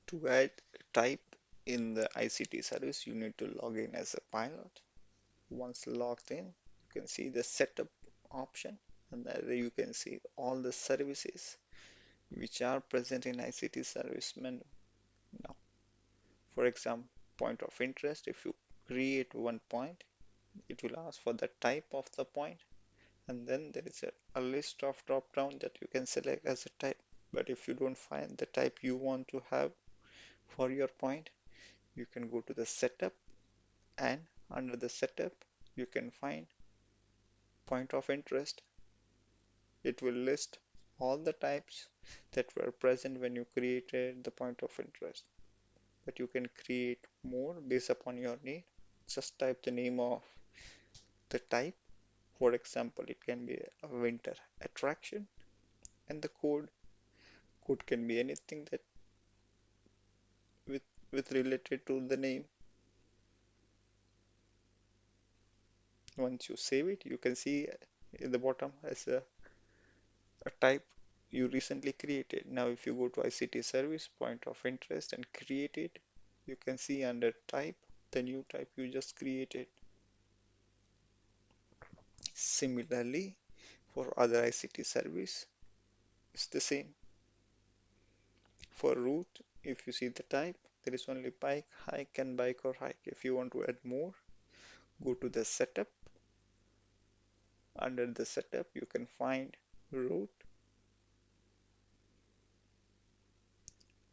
To add type in the ICT service, you need to log in as a pilot. Once logged in, you can see the setup option, and there you can see all the services which are present in ICT service menu. Now, for example, point of interest, if you create one point, it will ask for the type of the point, and then there is a list of drop down that you can select as a type. But if you don't find the type you want to have for your point, you can go to the setup, and under the setup you can find point of interest. It will list all the types that were present when you created the point of interest. But you can create more based upon your need. Just type the name of the type. For example, it can be a winter attraction, and the code can be anything that with related to the name. Once you save it, you can see in the bottom as a type you recently created. Now, if you go to ICT service, point of interest, and create it, you can see under type the new type you just created. Similarly, for other ICT service, it's the same. For route, if you see the type, there is only bike, hike, and bike or hike. If you want to add more, go to the setup. Under the setup, you can find route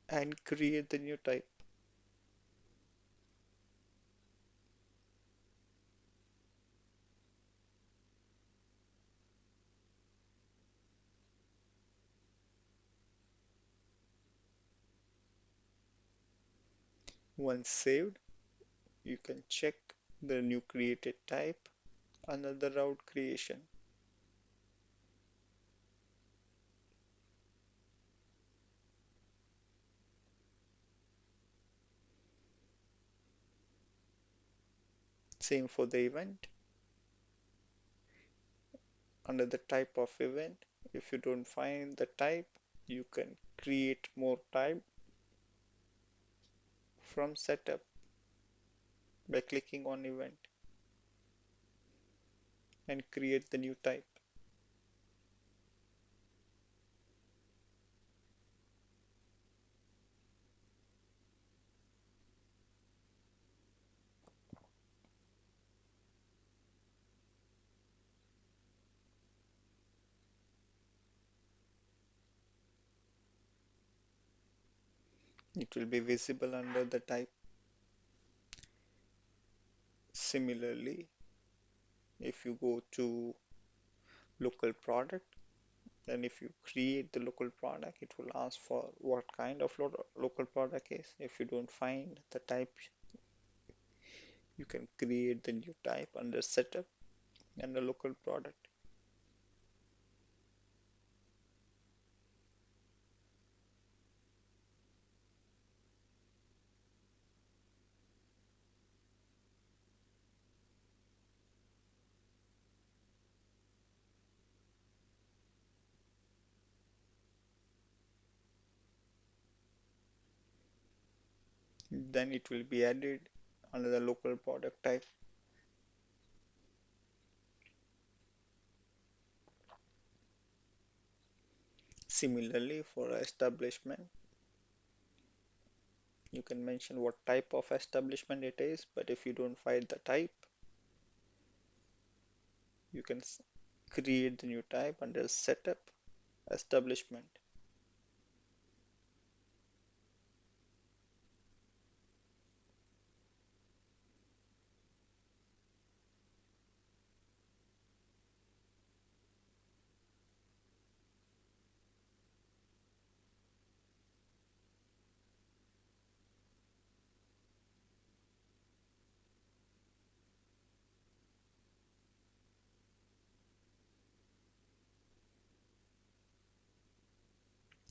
and create the new type. Once saved, you can check the new created type under the route creation. Same for the event. Under the type of event, if you don't find the type, you can create more type from setup by clicking on event and create the new type. It will be visible under the type. Similarly, if you go to local product, then if you create the local product, it will ask for what kind of local product is. If you don't find the type, you can create the new type under setup and the local product. Then it will be added under the local product type. Similarly, for establishment, you can mention what type of establishment it is, but if you don't find the type, you can create the new type under setup establishment.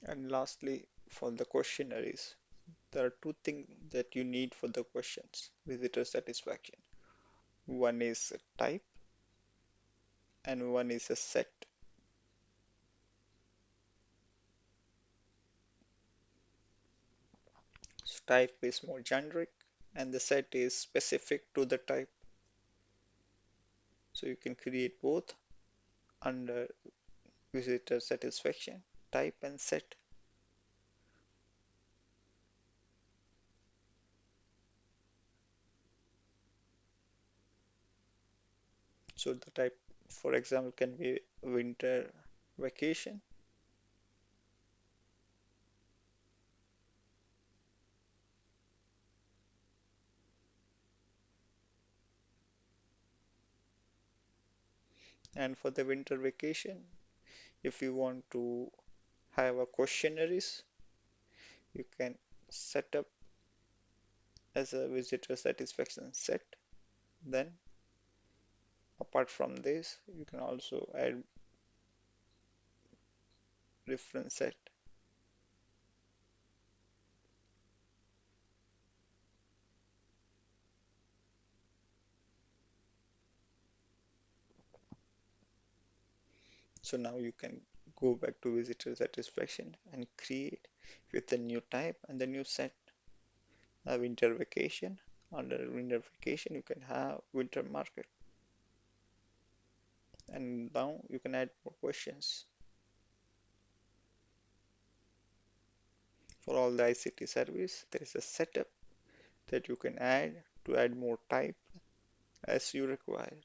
And lastly, for the questionnaires, there are two things that you need for the questions visitor satisfaction. One is a type and one is a set. type is more generic, and the set is specific to the type. So you can create both under visitor satisfaction, type and set. So the type, for example, can be winter vacation. And for the winter vacation, if you want to have a questionnaires, you can set up as a visitor satisfaction set. Then apart from this, you can also add reference set. So now you can go back to visitor satisfaction and create with the new type and the new set. Winter vacation. Under winter vacation, you can have winter market. And now you can add more questions. For all the ICT service, there is a setup that you can add to add more type as you require.